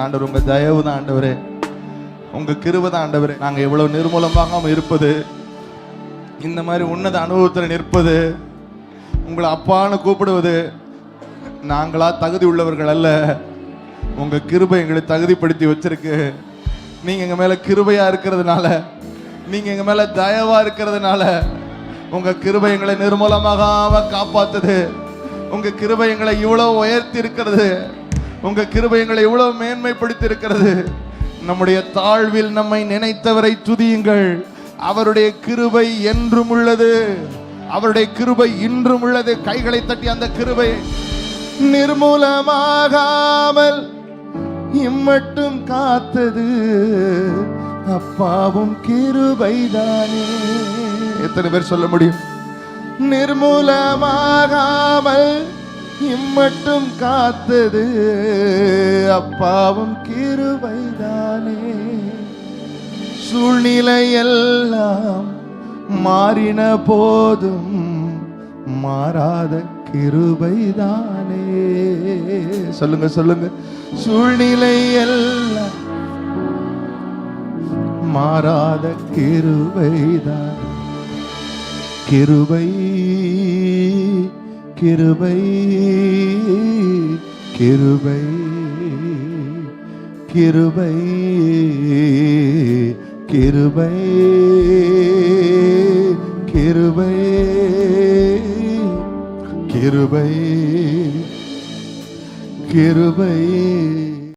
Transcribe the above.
ஆண்டவர் உங்க தயவு தான் ஆண்டவரே, உங்க கிருபை தான் ஆண்டவரே. நாங்க எவ்வளவு நிர்மூலமாகாம இருப்பது, இந்த மாதிரி உன்னத அனுபவத்தில் நிற்பது, உங்களை அப்பான்னு கூப்பிடுவது நாங்களா தகுதி உள்ளவர்கள் அல்ல. உங்க கிருபை எங்களை தகுதிப்படுத்தி வச்சிருக்கு. நீங்க எங்க மேல கிருபையா இருக்கிறதுனால, நீங்க எங்க மேல தயவா இருக்கிறதுனால உங்க கிருபை எங்களை நிர்மூலமாகாம காப்பாத்துது. உங்க கிருபை எங்களை இவ்வளவு உயர்த்தி இருக்கிறது. உங்க கிருபை எங்களை இவ்வளவு மேன்மைப்படுத்தி இருக்கிறது. நம்முடைய தாழ்வில் நம்மை நினைத்தவரை துதியுங்கள். அவருடைய கிருபை என்றும் உள்ளது. அவருடைய கிருபை இன்றும் உள்ளது. கைகளை தட்டி அந்த கிருபை நிர்மூலமாகாமல் இம்மட்டும் காத்தது அப்பாவும் கிருபைதானே. எத்தனை பேர் சொல்ல முடியும்? நிர்மூலமாகாமல் இம்மட்டும் காத்தது அப்பாவும் கிருபைதானே. சூழ்நிலை எல்லாம் மாறின போதும் மாறாத கிருபைதானே. சொல்லுங்க சொல்லுங்க. சூழ்நிலை எல்லாம் மாறாத கிருபைதான். கிருபை கிருபை கிருபை கிருபை கிருபை கிருபை கிருபை கிருபை